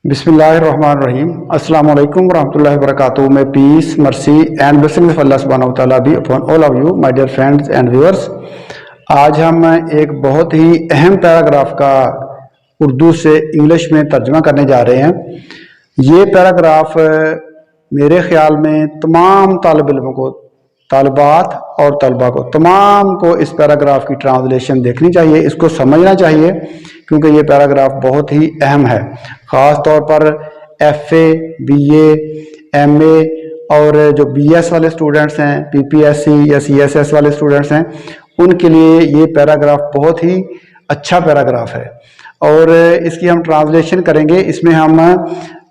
बिस्मिल्लाहिर्रहमानिर्रहीम अस्सलाम वालेकुम रहमतुल्लाहि व बरकातुहू। May peace mercy and blessings of Allah सुब्हानहू व तआला be upon all of you my dear friends and viewers. आज हम एक बहुत ही अहम पैराग्राफ का उर्दू से इंग्लिश में तर्जुमा करने जा रहे हैं। ये पैराग्राफ मेरे ख्याल में तमाम तालिब इल्मों को, तालिबात और तलबा को, तमाम को इस पैराग्राफ की ट्रांसलेशन देखनी चाहिए, इसको समझना चाहिए, क्योंकि ये पैराग्राफ बहुत ही अहम है। ख़ास तौर पर FA, BA, MA और जो BS वाले स्टूडेंट्स हैं, PPSC या CSS वाले स्टूडेंट्स हैं, उनके लिए ये पैराग्राफ बहुत ही अच्छा पैराग्राफ है। और इसकी हम ट्रांसलेशन करेंगे। इसमें हम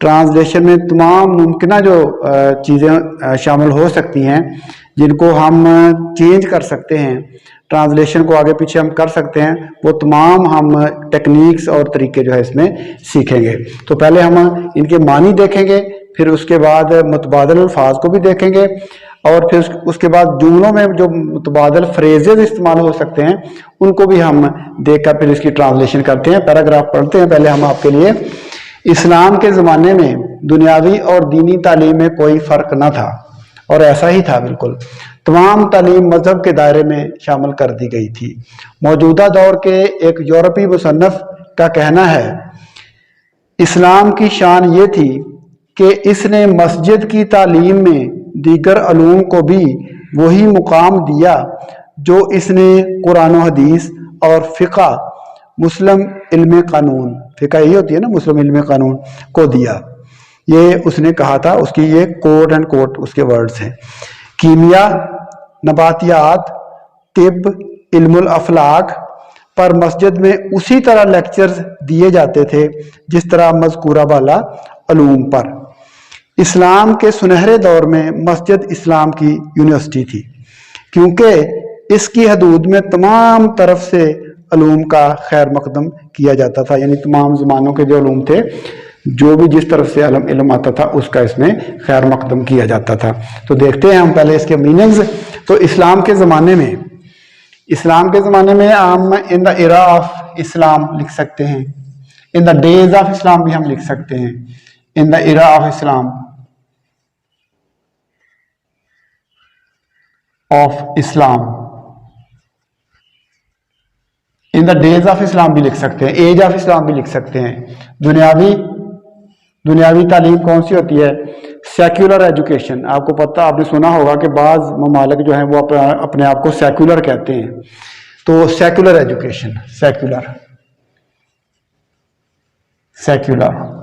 ट्रांसलेशन में तमाम मुमकिन जो चीज़ें शामिल हो सकती हैं, जिनको हम चेंज कर सकते हैं, ट्रांसलेशन को आगे पीछे हम कर सकते हैं, वो तमाम हम टेक्निक्स और तरीके जो है इसमें सीखेंगे। तो पहले हम इनके मानी देखेंगे, फिर उसके बाद मुतबादल अल्फाज को भी देखेंगे, और फिर उसके बाद जुमलों में जो मुतबादल फ्रेजेज इस्तेमाल हो सकते हैं उनको भी हम देखकर फिर इसकी ट्रांसलेशन करते हैं। पैराग्राफ पढ़ते हैं पहले हम आपके लिए। इस्लाम के ज़माने में दुनियावी और दीनी तालीम में कोई फ़र्क न था, और ऐसा ही था बिल्कुल। तमाम तालीम मजहब के दायरे में शामिल कर दी गई थी। मौजूदा दौर के एक यूरोपीय मुसन्नफ का कहना है, इस्लाम की शान ये थी कि इसने मस्जिद की तालीम में दीगर अलूम को भी वही मुकाम दिया जो इसने कुरान और हदीस और फ़िक़ा, मुस्लिम इल्म कानून, फ़िक़ा यही होती है ना, मुस्लिम इल्म कानून को दिया। ये उसने कहा था, उसकी ये कोट एंड कोट उसके वर्ड्स हैं। कीमिया, नबातियात, तिब, इल्मुल अफलाक पर मस्जिद में उसी तरह लेक्चर्स दिए जाते थे जिस तरह मज़कूरा वाला अलूम पर। इस्लाम के सुनहरे दौर में मस्जिद इस्लाम की यूनिवर्सिटी थी, क्योंकि इसकी हदूद में तमाम तरफ से अलूम का खैर मकदम किया जाता था। यानी तमाम ज़मानों के जो अलूम थे, जो भी जिस तरफ से इल्म आता था उसका इसमें खैर मकदम किया जाता था। तो देखते हैं हम पहले इसके मीनिंग्स। तो इस्लाम के ज़माने में हम in the era of Islam लिख सकते हैं, इन द डेज ऑफ इस्लाम भी हम लिख सकते हैं। In the era of Islam, in the days of इस्लाम भी लिख सकते हैं, एज ऑफ इस्लाम भी लिख सकते हैं। दुनियावी तालीम कौन सी होती है? Secular education. आपको पता, आपने सुना होगा कि बाज़ ममालिक जो हैं वो अपने आप को सेक्युलर कहते हैं। तो सेक्युलर एजुकेशन, सेक्युलर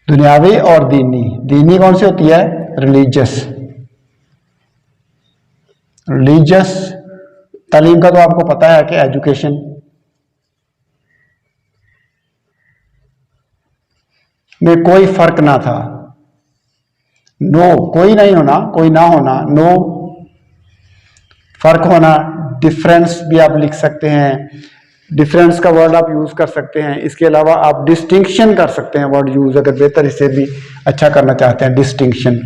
दुनियावी और दीनी कौन सी होती है? रिलीजियस तालीम का तो आपको पता है कि एजुकेशन में कोई फर्क ना था। कोई नहीं होना, कोई ना होना, फर्क होना। डिफरेंस भी आप लिख सकते हैं, डिफरेंस का वर्ड आप यूज कर सकते हैं। इसके अलावा आप डिस्टिंक्शन कर सकते हैं वर्ड यूज, अगर बेहतर इसे भी अच्छा करना चाहते हैं। डिस्टिंक्शन।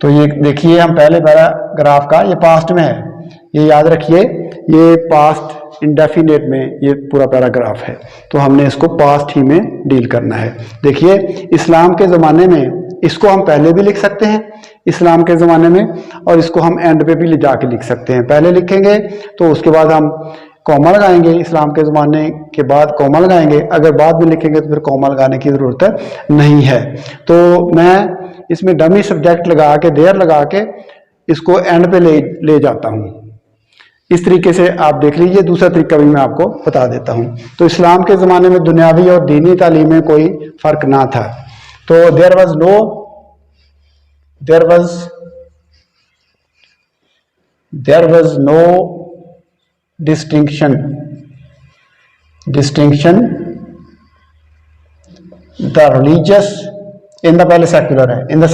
तो ये देखिए, हम पहले पैराग्राफ का, ये पास्ट में है, ये याद रखिए, ये पास्ट इंडेफिनेट में ये पूरा पैराग्राफ है, तो हमने इसको पास्ट ही में डील करना है। देखिए, इस्लाम के ज़माने में, इसको हम पहले भी लिख सकते हैं इस्लाम के ज़माने में, और इसको हम एंड पे भी ले जाके लिख सकते हैं। पहले लिखेंगे तो उसके बाद हम कॉमा लगाएंगे, इस्लाम के ज़माने के बाद कॉमा लगाएंगे। अगर बाद में लिखेंगे तो फिर कॉमा लगाने की ज़रूरत नहीं है। तो मैं इसमें डमी सब्जेक्ट लगा के, देयर लगा के इसको एंड पे ले जाता हूँ। इस तरीके से आप देख लीजिए। दूसरा तरीका भी मैं आपको बता देता हूँ। तो इस्लाम के ज़माने में दुनियावी और दीनी तालीम में कोई फ़र्क ना था। तो there was no distinction the religious, in the, पहले सेक्युलर है, in the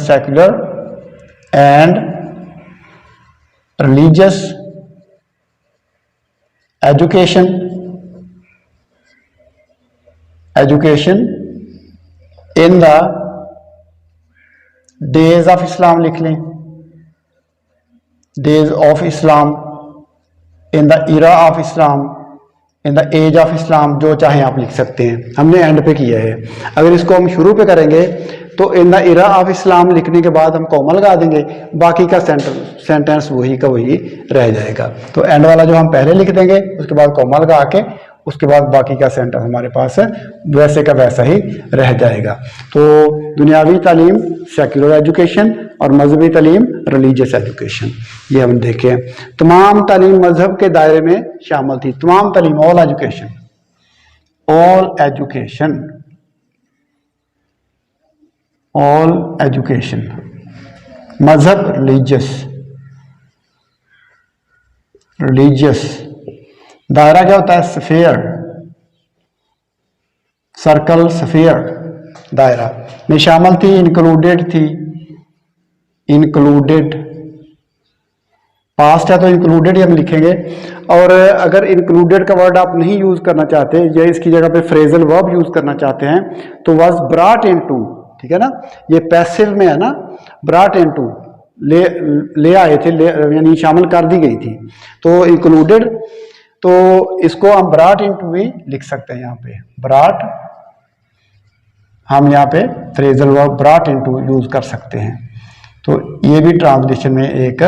secular and religious education in the days of Islam लिख लें, days of Islam in the era of Islam, in the age of Islam, जो चाहे आप लिख सकते हैं। हमने एंड पे किया है। अगर इसको हम शुरू पे करेंगे तो इन द इरा ऑफ इस्लाम लिखने के बाद हम कॉमा लगा देंगे, बाकी का सेंटेंस वही का वही रह जाएगा। तो एंड वाला जो हम पहले लिख देंगे, उसके बाद कॉमा लगा के, उसके बाद बाकी का सेंटेंस हमारे पास वैसे का वैसा ही रह जाएगा। तो दुनियावी तालीम सेक्युलर एजुकेशन और मजहबी तालीम रिलीजियस एजुकेशन, ये हम देखें। तमाम तालीम मजहब के दायरे में शामिल थी। तमाम तालीम, all education, all education, all education. मजहब रिलीजियस, रिलीजियस। दायरा क्या होता है? स्फीयर, सर्कल, स्फीयर, दायरा में शामिल थी, इंक्लूडेड थी, इंक्लूडेड। पास्ट है तो इंक्लूडेड ही हम लिखेंगे। और अगर इंक्लूडेड का वर्ड आप नहीं यूज करना चाहते या इसकी जगह पे फ्रेजल वर्ब यूज करना चाहते हैं तो वाज ब्रॉट इनटू, ठीक है ना, ये पैसिव में है ना, ब्रॉट इनटू, ले आए थे, यानी शामिल कर दी गई थी। तो इंक्लूडेड, तो इसको हम ब्रॉट इनटू भी लिख सकते हैं। यहाँ पे ब्रॉट, हम यहाँ पे phrasal verb brought into use कर सकते हैं। तो ये भी ट्रांसलेशन में एक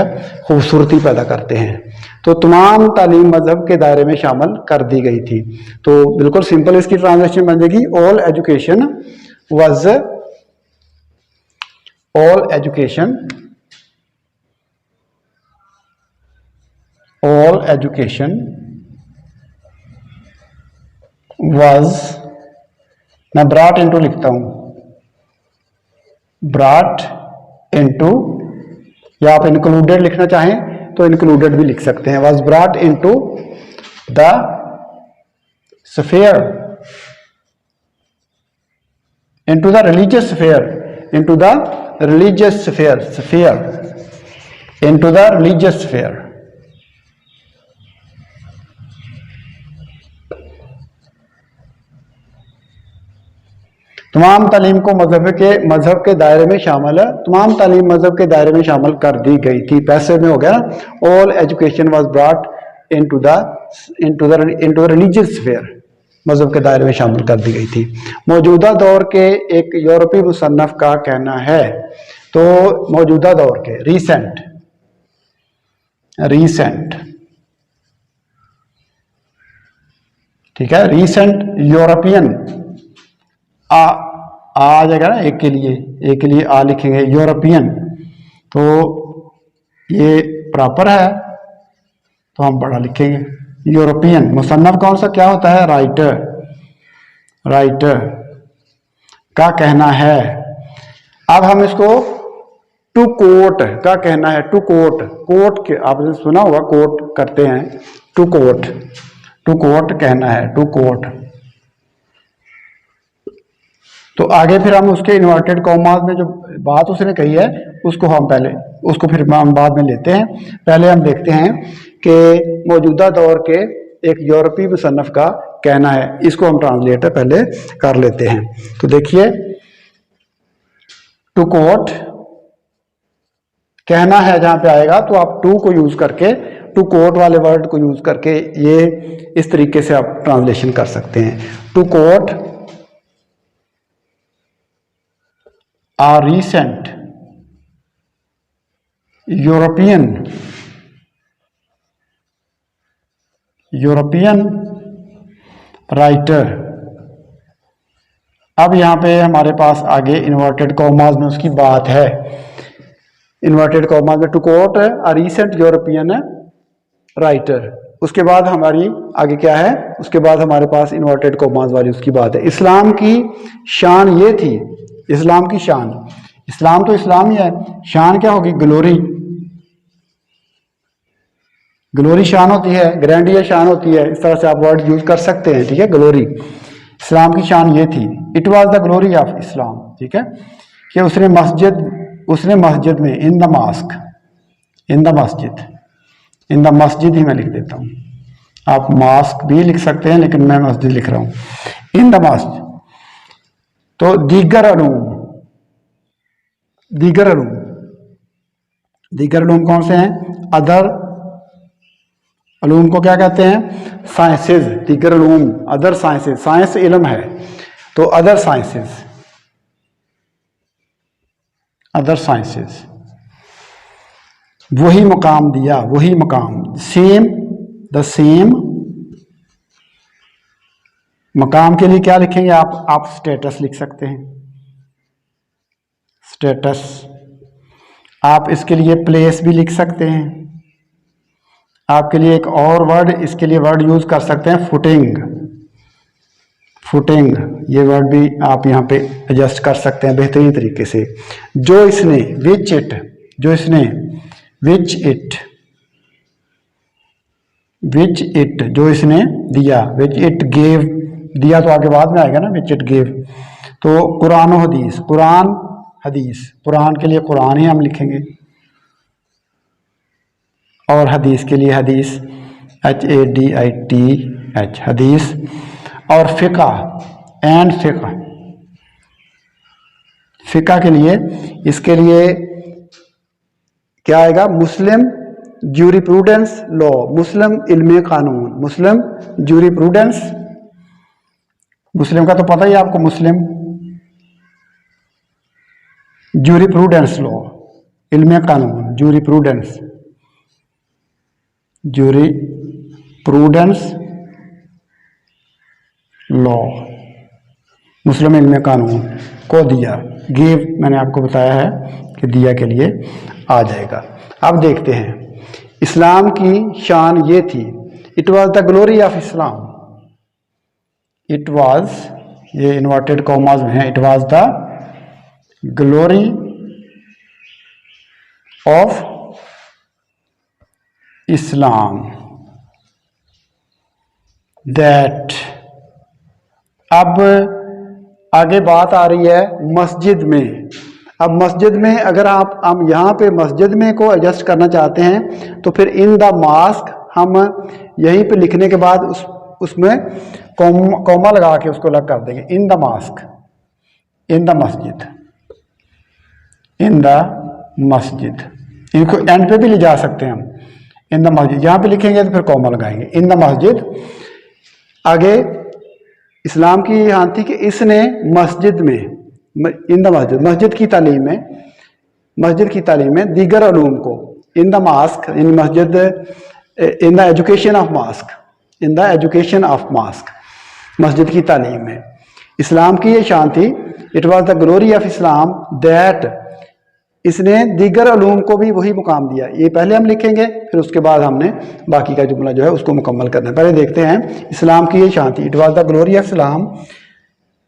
खूबसूरती पैदा करते हैं। तो तमाम तालीम मजहब के दायरे में शामिल कर दी गई थी। तो बिल्कुल सिंपल इसकी ट्रांसलेशन बन जाएगी, all education was, all education, all education was, मैं ब्रॉट इनटू लिखता हूं, ब्रॉट इनटू, या आप इंक्लूडेड लिखना चाहें तो इंक्लूडेड भी लिख सकते हैं। Was brought into the sphere, into the religious sphere, into the religious sphere, sphere, into the religious sphere. तमाम तालीम को मजहब के दायरे में शामिल है, तमाम तालीम मजहब के दायरे में शामिल कर दी गई थी। पैसे में हो गया ना, all education was brought into the religious sphere, मजहब के दायरे में शामिल कर दी गई थी। मौजूदा दौर के एक यूरोपीय मुसन्नफ का कहना है, तो मौजूदा दौर के, रीसेंट, रीसेंट, ठीक है, रीसेंट यूरोपियन, आ जाएगा ना, एक के लिए आ लिखेंगे, यूरोपियन, तो ये प्रॉपर है तो हम बड़ा लिखेंगे। यूरोपियन मुसन्नफ कौन सा क्या होता है? राइटर, राइटर का कहना है। अब हम इसको टू कोट का कहना है, टू कोट, कोट के आपने सुना होगा, कोट करते हैं, टू कोट, टू कोट कहना है, टू कोट। तो आगे फिर हम उसके इन्वर्टेड कॉमास में जो बात उसने कही है उसको हम पहले, उसको फिर हम बाद में लेते हैं। पहले हम देखते हैं कि मौजूदा दौर के एक यूरोपीय मुसन्नफ का कहना है, इसको हम ट्रांसलेट पहले कर लेते हैं। तो देखिए, टू कोट कहना है जहां पे आएगा तो आप टू को यूज करके, टू कोट वाले वर्ड को यूज करके ये इस तरीके से आप ट्रांसलेशन कर सकते हैं। To quote a recent European writer. अब यहां पे हमारे पास आगे इन्वर्टेड कॉमास में उसकी बात है, इन्वर्टेड कॉमास में to quote a recent European writer. उसके बाद हमारी आगे क्या है, उसके बाद हमारे पास इन्वर्टेड कॉमास वाली उसकी बात है। इस्लाम की शान ये थी, इस्लाम की शान, इस्लाम तो इस्लाम ही है, शान क्या होगी? ग्लोरी, ग्लोरी शान होती है, ग्रैंडियर शान होती है, इस तरह से आप वर्ड यूज कर सकते हैं, ठीक है। ग्लोरी, इस्लाम की शान ये थी, it was the glory of Islam, ठीक है, कि उसने मस्जिद में, in the mask, in the मस्जिद, इन द मस्जिद ही मैं लिख देता हूं, आप मास्क भी लिख सकते हैं लेकिन मैं मस्जिद लिख रहा हूं, इन द मस्जिद। तो दीगर अलूम, दीगर अलूम, दीगर अलूम कौन से हैं? अदर अलूम को क्या कहते हैं? साइंसेज, दीगर अलूम, अदर साइंसेज। साइंस इल्म है तो अदर साइंसेज, अदर साइंसेज। वही मकाम दिया, वही मकाम, सेम, द सेम। मकाम के लिए क्या लिखेंगे आप स्टेटस लिख सकते हैं, स्टेटस। आप इसके लिए प्लेस भी लिख सकते हैं। आपके लिए एक और वर्ड, इसके लिए वर्ड यूज कर सकते हैं, फुटिंग। फुटिंग, ये वर्ड भी आप यहाँ पे एडजस्ट कर सकते हैं बेहतरीन तरीके से। जो इसने, विच इट, जो इसने, विच इट, विच इट, जो इसने दिया, विच इट गेव, दिया तो आगे बाद में आएगा ना, विच इट गेव। तो कुरान और हदीस, कुरान हदीस, कुरान के लिए कुरान ही हम लिखेंगे और हदीस के लिए हदीस, HADITH, हदीस। और फिका एंड फिका, फिका के लिए, इसके लिए क्या आएगा? मुस्लिम ज्यूरिप्रूडेंस लॉ, मुस्लिम इल्मे कानून, मुस्लिम ज्यूरिप्रूडेंस। मुस्लिम का तो पता ही आपको, मुस्लिम ज्यूरिप्रूडेंस लॉ, इल्मे कानून, ज्यूरिप्रूडेंस, ज्यूरिप्रूडेंस लॉ, मुस्लिम इल्मे कानून को दिया। गिव मैंने आपको बताया है कि दिया के लिए आ जाएगा। अब देखते हैं, इस्लाम की शान ये थी, it was the glory of Islam, it was, ये इन्वर्टेड कॉमास में है, it was the glory of Islam that. अब आगे बात आ रही है मस्जिद में। अब मस्जिद में अगर हम यहाँ पे मस्जिद में को एडजस्ट करना चाहते हैं तो फिर इन द मास्क, हम यहीं पे लिखने के बाद उसमें कॉमा लगा के उसको अलग कर देंगे, in the mask, in the मस्जिद, इन द मस्जिद। इनको एंड पे भी ले जा सकते हैं हम, इन द मस्जिद, यहाँ पे लिखेंगे तो फिर कॉमा लगाएंगे, इन द मस्जिद। आगे इस्लाम की यहाँ थी कि इसने मस्जिद में, इन द मस्जिद, मस्जिद की तालीम में, मस्जिद की तालीम में दीगर उलूम को, इन द मास्क, इन मस्जिद, in the education of mask, in the education of mask, मस्जिद की तालीम में इस्लाम की ये शान थी। It was the glory of Islam that, इसने दीगर उलूम को भी वही मुकाम दिया। ये पहले हम लिखेंगे, फिर उसके बाद हमने बाकी का जुमला जो है उसको मुकम्मल करना है। पहले देखते हैं, इस्लाम की ये शान थी, it was the glory of Islam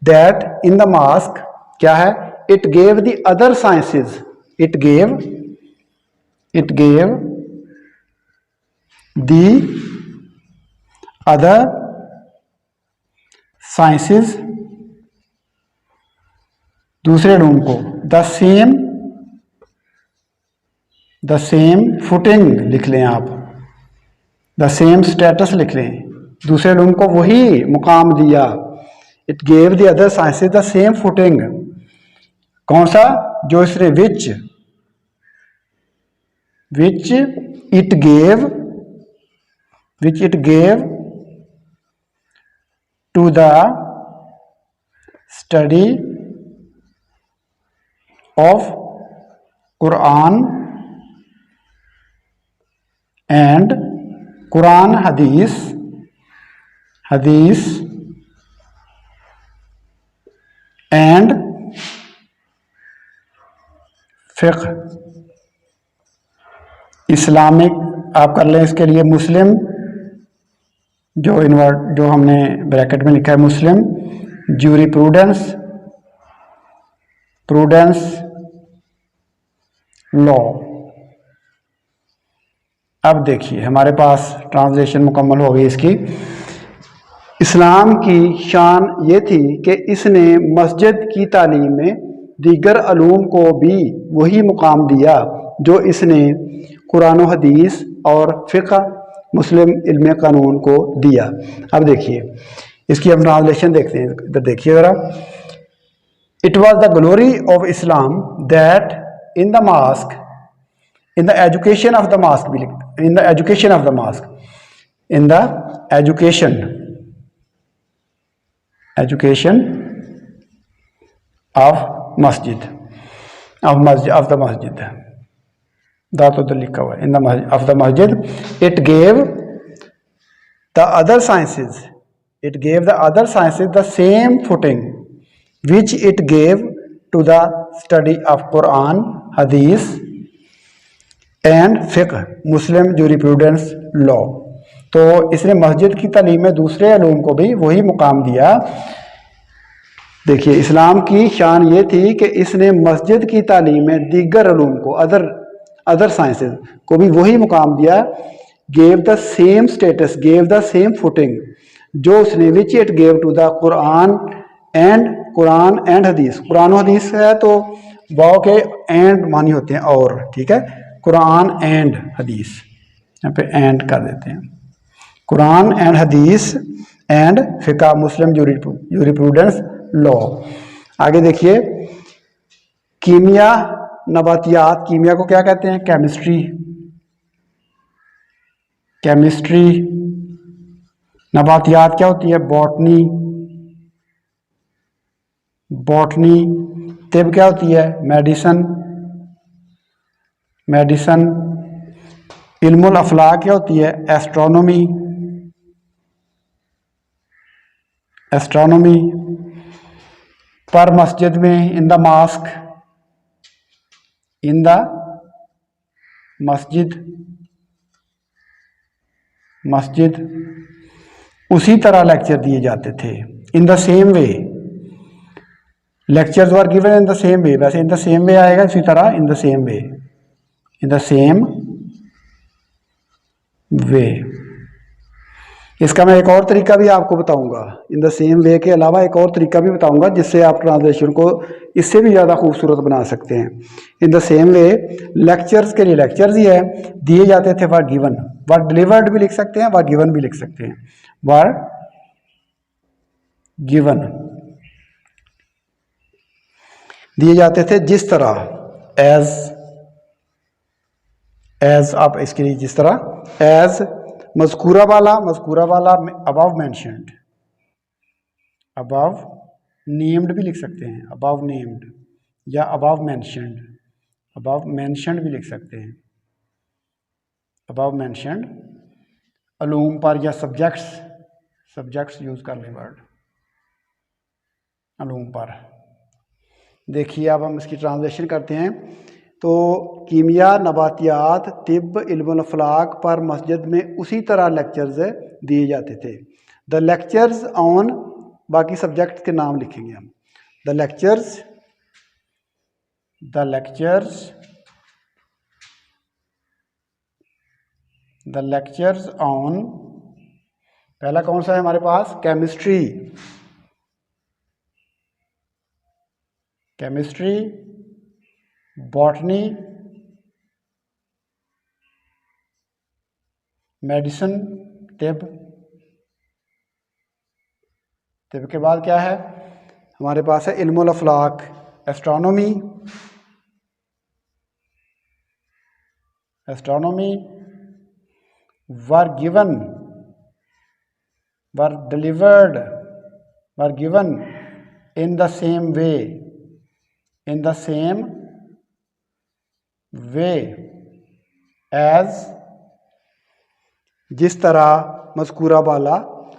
that in the mask, क्या है? It gave the other sciences, it gave the other sciences, दूसरे उलूम को, द सेम फुटिंग लिख लें आप, द सेम स्टेटस लिख लें, दूसरे उलूम को वही मुकाम दिया। It gave the other sciences the same footing, कौन सा? जो इसने, which it gave to the study of Quran and Quran हदीस एंड फिक्ह। इस्लामिक आप कर लें, इसके लिए मुस्लिम, जो हमने ब्रैकेट में लिखा है, मुस्लिम ज्यूरिप्रूडेंस लॉ। अब देखिए हमारे पास ट्रांसलेशन मुकम्मल हो गई इसकी। इस्लाम की शान ये थी कि इसने मस्जिद की तालीम में दीगर अलूम को भी वही मुकाम दिया जो इसने कुरान और हदीस और फ़िक़्ह, मुस्लिम इल्म कानून को दिया। अब देखिए इसकी हम ट्रांसलेशन देखते हैं, इधर देखिए ज़रा। It was the glory of Islam that in the mask, in the education of the mask भी लिखते, in the education of the mask, in the education of masjid of the masjid. दात उधर लिखा हुआ है इन द ऑफ द मस्जिद. It gave the other sciences the same footing which it gave to the study of Quran, हदीस and फिक्ह, Muslim जूरिप्रूडेंस law. तो इसने मस्जिद की तालीम में दूसरे उलूम को भी वही मुकाम दिया. देखिए, इस्लाम की शान ये थी कि इसने मस्जिद की तालीम में दीगर उलूम को, अदर साइंसेस को भी वही मुकाम दिया. Gave the same status, gave the same footing, जो उसने which it gave to the Quran and हदीस. कुरान और हदीस है तो वाव के एंड मानी होते हैं और, ठीक है. कुरान एंड हदीस, यहाँ पे एंड कर देते हैं. कुरान एंड हदीस एंड फिका, मुस्लिम जूरिप्रूडेंस लॉ. आगे देखिए, कीमिया, नबातियात. कीमिया को क्या कहते हैं? केमिस्ट्री. नबातियात क्या होती है? बॉटनी. तिब क्या होती है? मेडिसन. इल्मुल अफलाक क्या होती है? एस्ट्रोनॉमी. पर मस्जिद में, इन द मस्जिद उसी तरह लेक्चर दिए जाते थे. इन the same way, lectures were given in the same वे. वैसे इन द सेम वे आएगा, इसी तरह इन द सेम वे. इसका मैं एक और तरीका भी आपको बताऊंगा. इन द सेम वे के अलावा एक और तरीका भी बताऊंगा जिससे आप ट्रांसलेशन को इससे भी ज़्यादा खूबसूरत बना सकते हैं. In the same way, lectures के लिए लेक्चर्स ही है, दिए जाते थे. वर गिवन, वर डिलीवर्ड भी लिख सकते हैं, वर गिवन भी लिख सकते हैं. वर गिवन, दिए जाते थे जिस तरह, एज आप इसके लिए जिस तरह, एज मज़कूरा वाला अबव मेंशन्ड, अबव नेम्ड भी लिख सकते हैं, अबव नेम्ड, या अबव मेंशन्ड भी लिख सकते हैं. अबव मेंशन्ड अलूम पर, या सब्जेक्ट्स यूज कर लें वर्ड, अलूम पर. देखिए, अब हम इसकी ट्रांसलेशन करते हैं. तो कीमिया, नबातियात, तिब, इल्मुल अफलाक पर मस्जिद में उसी तरह लेक्चर्स दिए जाते थे. द लेक्चर्स ऑन, बाकी सब्जेक्ट्स के नाम लिखेंगे हम. द लेक्चर्स ऑन, पहला कौन सा है हमारे पास? केमिस्ट्री, बॉटनी, मेडिसिन, तिब के बाद क्या है हमारे पास? है इल्मुल अफलाक, astronomy, were given, were delivered, were given in the same way, as जिस तरह, मज़कूरा वाला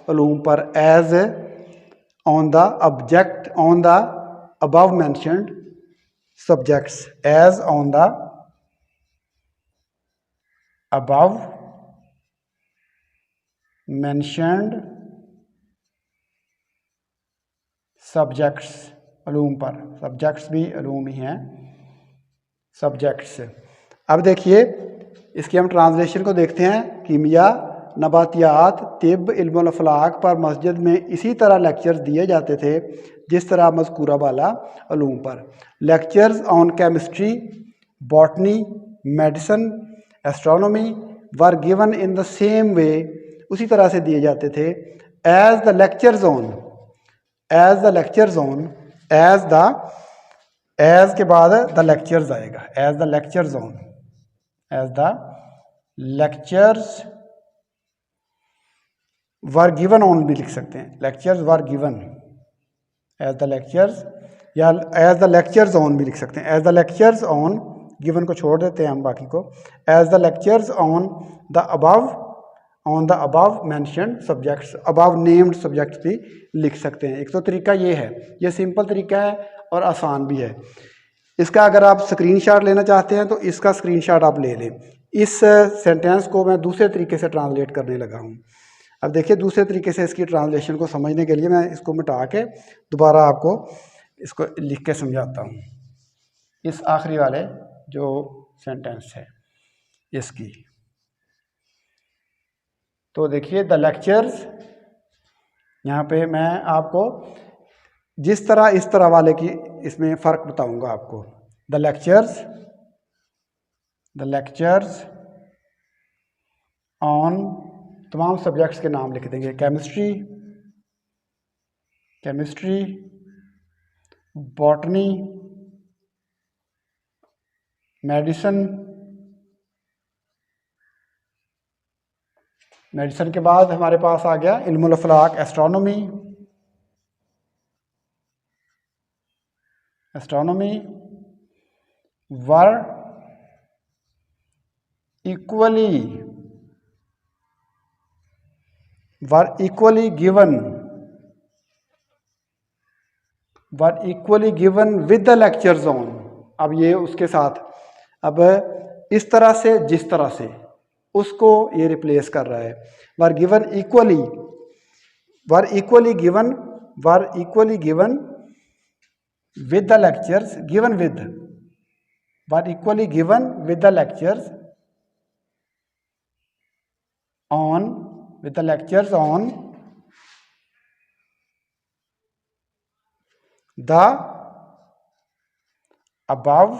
उलूम पर, as on the above mentioned subjects, as on the above mentioned subjects, उलूम पर. सब्जेक्ट्स भी उलूम ही हैं, सब्जेक्ट्स. अब देखिए, इसकी हम ट्रांसलेशन को देखते हैं. कीमिया, नबातियात, तिब, इल्मुल अफलाक पर मस्जिद में इसी तरह लेक्चर्स दिए जाते थे जिस तरह मज़कूरा वाला उलूम पर. Lectures on chemistry, botany, medicine, astronomy were given in the same way, उसी तरह से दिए जाते थे. As the lectures on, as के बाद द लेक्चर्स आएगा. As the lectures were given on भी लिख सकते हैं, lectures were given as the lectures, या एज द लेक्चर्स ऑन भी लिख सकते हैं। As the lectures on, given को छोड़ देते हैं हम बाकी को, as the lectures on the above mentioned subjects, above named subjects भी लिख सकते हैं। एक तो तरीका ये है, ये सिंपल तरीका है और आसान भी है। इसका अगर आप स्क्रीनशॉट लेना चाहते हैं तो इसका स्क्रीनशॉट आप ले लें। इस सेंटेंस को मैं दूसरे तरीके से ट्रांसलेट करने लगा हूँ। अब देखिए दूसरे तरीके से इसकी ट्रांसलेशन को समझने के लिए मैं इसको मिटा के दोबारा आपको इसको लिख के समझाता हूँ। इस आखिरी वाले जो सेंटेंस है इसकी, तो देखिए द लेक्चर्स, यहाँ पे मैं आपको जिस तरह इस तरह वाले की इसमें फ़र्क बताऊंगा आपको। द लेक्चर्स ऑन, तमाम सब्जेक्ट्स के नाम लिख देंगे, केमिस्ट्री, बॉटनी, मेडिसिन के बाद हमारे पास आ गया इल्मुल अफलाक, astronomy were equally given with the lectures on. अब ये उसके साथ, अब इस तरह से जिस तरह से उसको ये रिप्लेस कर रहा है। वर equally given with the lectures, were equally given with the lectures on, the above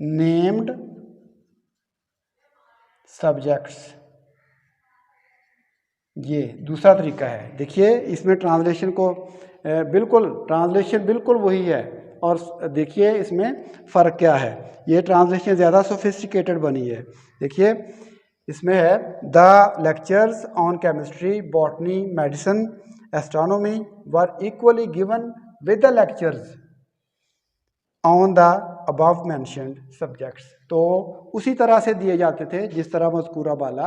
named subjects. ये दूसरा तरीका है। देखिए इसमें ट्रांसलेशन बिल्कुल वही है, और देखिए इसमें फ़र्क क्या है। ये ट्रांसलेशन ज़्यादा सोफिस्टिकेटेड बनी है। देखिए इसमें है the lectures on chemistry, botany, medicine, astronomy were equally given with the lectures on the above mentioned subjects. तो उसी तरह से दिए जाते थे जिस तरह मज़कूरा बाला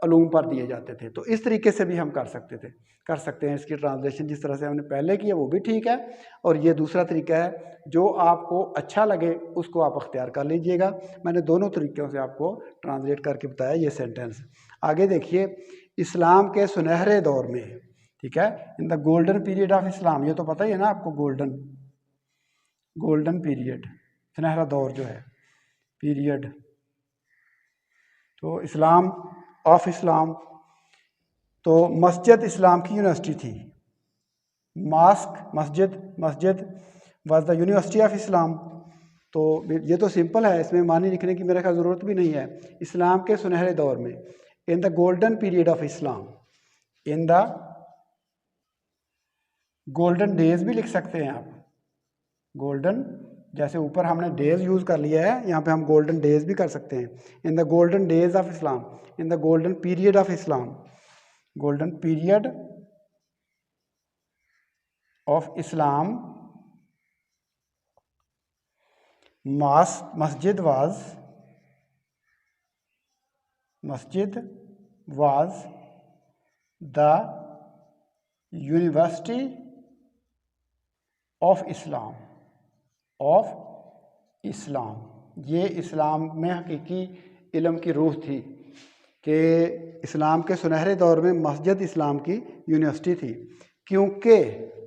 अलूम पर दिए जाते थे। तो इस तरीके से भी हम कर सकते हैं इसकी ट्रांसलेशन। जिस तरह से हमने पहले किया वो भी ठीक है, और ये दूसरा तरीका है, जो आपको अच्छा लगे उसको आप अख्तियार कर लीजिएगा। मैंने दोनों तरीक़ों से आपको ट्रांसलेट करके बताया ये सेंटेंस। आगे देखिए, इस्लाम के सुनहरे दौर में, ठीक है, in the golden period of Islam, ये तो पता ही है ना आपको, गोल्डन पीरियड, सुनहरा दौर जो है, पीरियड, तो इस्लाम, तो मस्जिद इस्लाम की यूनिवर्सिटी थी। मस्जिद वाज द यूनिवर्सिटी ऑफ इस्लाम। तो ये तो सिंपल है, इसमें मानी लिखने की मेरे ख्याल ज़रूरत भी नहीं है। इस्लाम के सुनहरे दौर में, इन the golden period of Islam, in the golden days भी लिख सकते हैं आप। गोल्डन, जैसे ऊपर हमने डेज यूज़ कर लिया है, यहाँ पे हम गोल्डन डेज भी कर सकते हैं। In the golden days of Islam, in the golden period of Islam, golden period of Islam, masjid was the university of Islam. ये इस्लाम में हकीकी इल्म की रूह थी कि इस्लाम के सुनहरे दौर में मस्जिद इस्लाम की यूनिवर्सिटी थी। क्योंकि,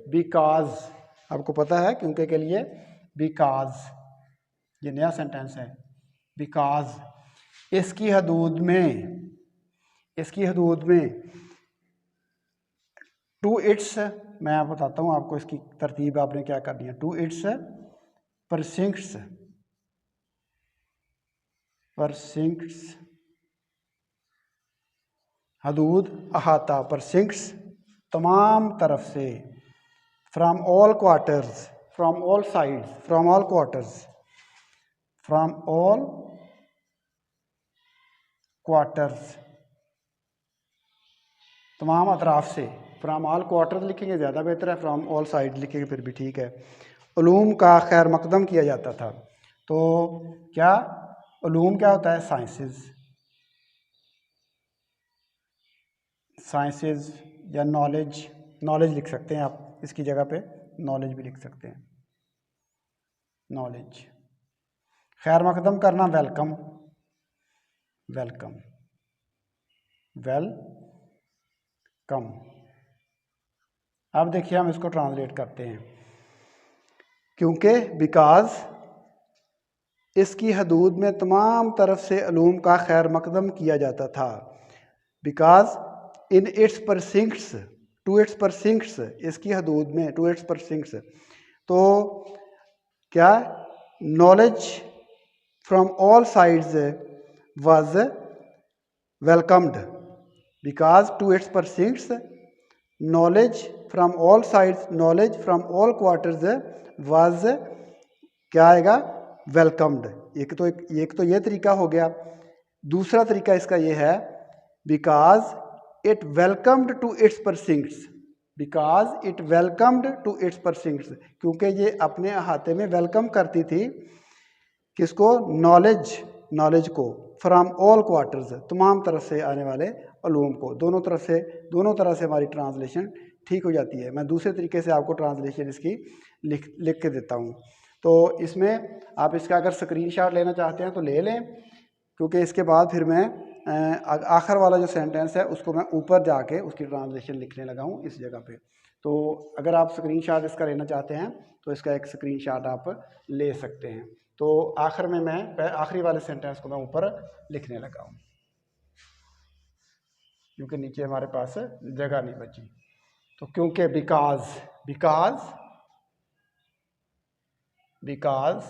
बिकॉज, आपको पता है क्योंकि के लिए बिकॉज, ये नया सेंटेंस है। बिकॉज इसकी हदूद में टू इट्स, मैं आप बताता हूँ आपको इसकी तरतीब आपने क्या करनी है। टू इट्स परसिंक्ट्स हदूद, अहाता, परसिंक्ट्स तमाम तरफ से, from all quarters, from all sides, from all quarters, तमाम अतराफ़ से। फ्राम ऑल क्वार्टर्स लिखेंगे ज़्यादा बेहतर है, फ्राम ऑल साइड लिखेंगे फिर भी ठीक है। उलूम का खैर मकदम किया जाता था। तो क्या उलूम क्या होता है? साइंसेस, साइंसेस या नॉलेज, नॉलेज लिख सकते हैं आप इसकी जगह पे, नॉलेज भी लिख सकते हैं, नॉलेज। खैर मकदम करना वेलकम, वेलकम, वेलकम। अब देखिए हम इसको ट्रांसलेट करते हैं। क्योंकि बिकॉज इसकी हदूद में तमाम तरफ से उलूम का खैर मकदम किया जाता था। Because in its precincts, to its precincts, इसकी हदूद में, टू इट्स परसिंक्ट्स, तो क्या knowledge from all sides was welcomed. Because to its precincts knowledge from all sides, knowledge from all quarters was क्या आएगा? वेलकम्ड। एक तो ये तरीका हो गया। दूसरा तरीका इसका ये है because it welcomed to its precincts, because it welcomed to its precincts, क्योंकि ये अपने अहाते में वेलकम करती थी किसको? नॉलेज, नॉलेज को, फ्रॉम ऑल क्वार्टर्स, तमाम तरफ से आने वाले उलूम को। दोनों तरह से हमारी ट्रांसलेशन ठीक हो जाती है। मैं दूसरे तरीके से आपको ट्रांसलेशन इसकी लिख के देता हूँ। तो इसमें आप इसका अगर स्क्रीनशॉट लेना चाहते हैं तो ले लें, क्योंकि इसके बाद फिर मैं आखिर वाला जो सेंटेंस है उसको मैं ऊपर जाके उसकी ट्रांसलेशन लिखने लगा हूँ इस जगह पे। तो अगर आप स्क्रीनशॉट इसका लेना चाहते हैं तो इसका एक स्क्रीनशॉट आप ले सकते हैं। तो आखिर में मैं आखिरी वाले सेंटेंस को मैं ऊपर लिखने लगा हूँ, क्योंकि नीचे हमारे पास जगह नहीं बची। तो क्योंकि बिकॉज, बिकॉज, बिकॉज,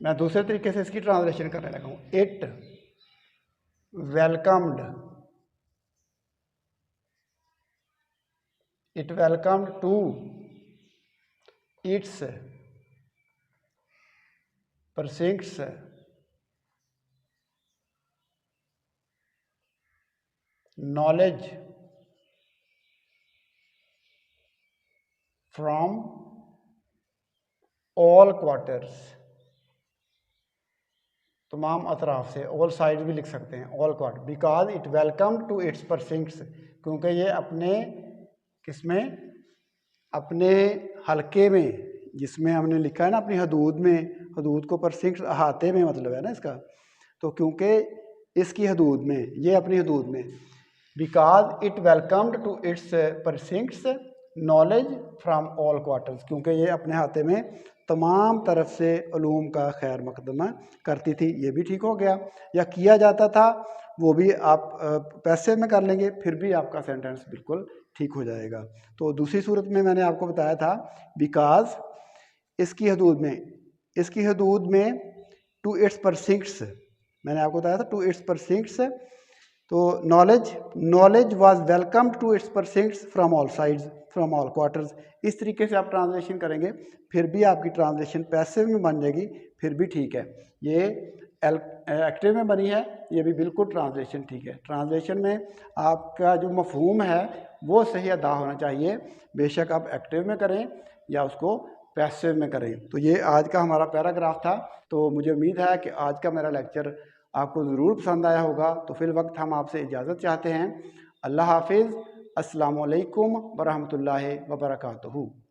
मैं दूसरे तरीके से इसकी ट्रांसलेशन करने लगा हूं। It welcomed, it welcomed to its precincts knowledge from all quarters, तमाम अतराफ से, ऑल साइड भी लिख सकते हैं, all quarter. Because it welcome to its precincts, क्योंकि ये अपने किसमें? अपने हल्के में, जिसमें हमने लिखा है ना अपनी हदूद में, हदूद को परसिंक्ट्स अहाते में मतलब है ना इसका। तो क्योंकि इसकी हदूद में, ये अपनी हदूद में, because it welcomed to its precincts knowledge from all quarters, क्योंकि ये अपने हाथे में तमाम तरफ से उलूम का खैर मकदमा करती थी। ये भी ठीक हो गया। या किया जाता था, वो भी आप पैसे में कर लेंगे, फिर भी आपका सेंटेंस बिल्कुल ठीक हो जाएगा। तो दूसरी सूरत में मैंने आपको बताया था बिकॉज इसकी हदूद में, इसकी हदूद में टू इट्स परसिंक्ट्स, मैंने आपको बताया था टू इट्स परसिंक्ट्स, तो knowledge was welcome to its precincts from all sides, from all quarters. इस तरीके से आप ट्रांसलेशन करेंगे, फिर भी आपकी ट्रांसलेशन पैसिव में बन जाएगी, फिर भी ठीक है। ये एक्टिव में बनी है, ये भी बिल्कुल ट्रांसलेशन ठीक है। ट्रांसलेशन में आपका जो मफहूम है वो सही अदा होना चाहिए, बेशक आप एक्टिव में करें या उसको पैसिव में करें। तो ये आज का हमारा पैराग्राफ था। तो मुझे उम्मीद है कि आज का मेरा लेक्चर आपको ज़रूर पसंद आया होगा। तो फिल वक्त हम आपसे इजाज़त चाहते हैं। अल्लाह हाफिज़। अस्सलामु अलैकुम वरहमतुल्लाहि वबरकातुहू।